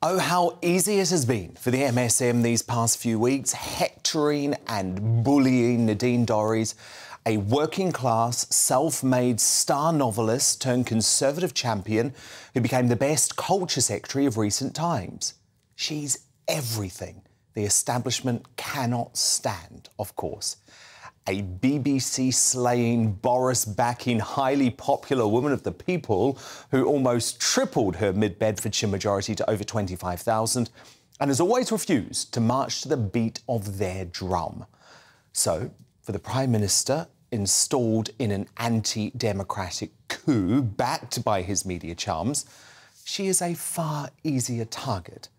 Oh, how easy it has been for the MSM these past few weeks, hectoring and bullying Nadine Dorries, a working-class, self-made star novelist turned Conservative champion who became the best culture secretary of recent times. She's everything the establishment cannot stand, of course. A BBC-slaying, Boris-backing, highly popular woman of the people who almost tripled her mid-Bedfordshire majority to over 25,000 and has always refused to march to the beat of their drum. So, for the Prime Minister, installed in an anti-democratic coup backed by his media charms, she is a far easier target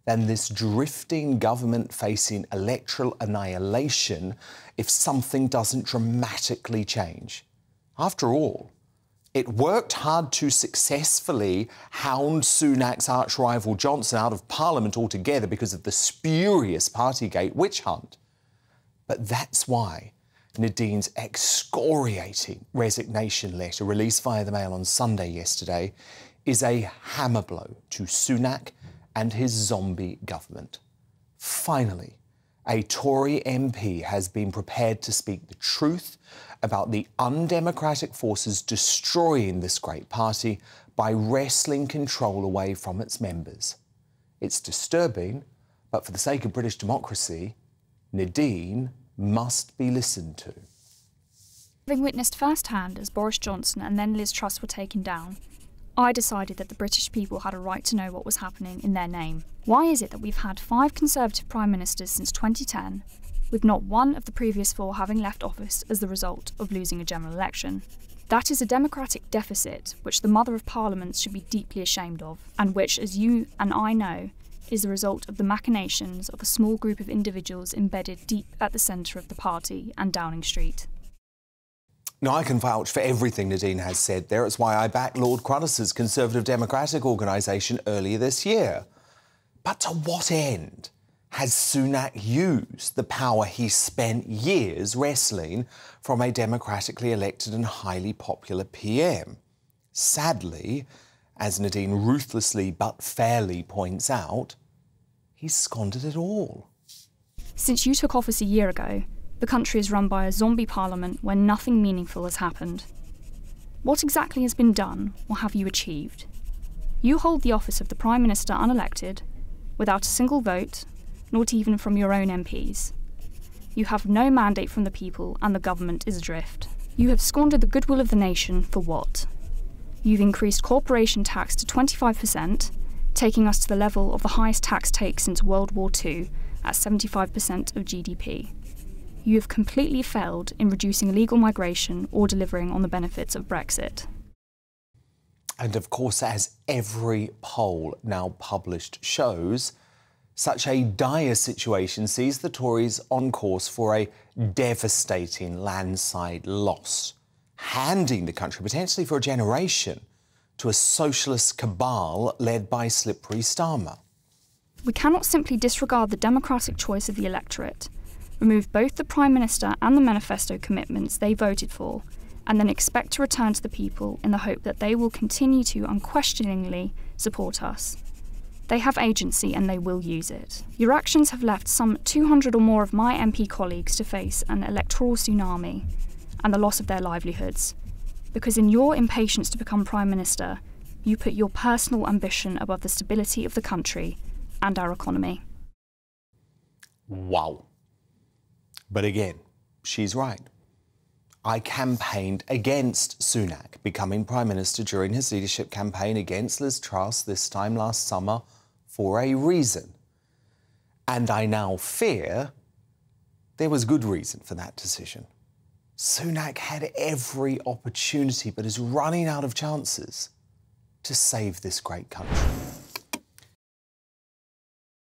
than this drifting government facing electoral annihilation if something doesn't dramatically change. After all, it worked hard to successfully hound Sunak's arch-rival Johnson out of Parliament altogether because of the spurious Partygate witch hunt. But that's why Nadine's excoriating resignation letter, released via the Mail on Sunday yesterday, is a hammer blow to Sunak and his zombie government. Finally, a Tory MP has been prepared to speak the truth about the undemocratic forces destroying this great party by wresting control away from its members. It's disturbing, but for the sake of British democracy, Nadine must be listened to. Having witnessed firsthand as Boris Johnson and then Liz Truss were taken down, I decided that the British people had a right to know what was happening in their name. Why is it that we've had 5 Conservative Prime Ministers since 2010, with not one of the previous 4 having left office as the result of losing a general election? That is a democratic deficit which the Mother of Parliaments should be deeply ashamed of, and which, as you and I know, is the result of the machinations of a small group of individuals embedded deep at the centre of the party and Downing Street. Now, I can vouch for everything Nadine has said there. It's why I backed Lord Cruddas' Conservative Democratic organisation earlier this year. But to what end has Sunak used the power he spent years wresting from a democratically elected and highly popular PM? Sadly, as Nadine ruthlessly but fairly points out, he's squandered it all. Since you took office a year ago, the country is run by a zombie parliament where nothing meaningful has happened. What exactly has been done, or have you achieved? You hold the office of the Prime Minister unelected, without a single vote, not even from your own MPs. You have no mandate from the people and the government is adrift. You have squandered the goodwill of the nation for what? You've increased corporation tax to 25%, taking us to the level of the highest tax take since World War II at 75% of GDP. You have completely failed in reducing illegal migration or delivering on the benefits of Brexit. And of course, as every poll now published shows, such a dire situation sees the Tories on course for a devastating landslide loss, handing the country potentially for a generation to a socialist cabal led by slippery Starmer. We cannot simply disregard the democratic choice of the electorate, remove both the Prime Minister and the manifesto commitments they voted for, and then expect to return to the people in the hope that they will continue to unquestioningly support us. They have agency and they will use it. Your actions have left some 200 or more of my MP colleagues to face an electoral tsunami and the loss of their livelihoods, because in your impatience to become Prime Minister, you put your personal ambition above the stability of the country and our economy. Wow. But again, she's right. I campaigned against Sunak becoming Prime Minister during his leadership campaign against Liz Truss this time last summer for a reason. And I now fear there was good reason for that decision. Sunak had every opportunity but is running out of chances to save this great country.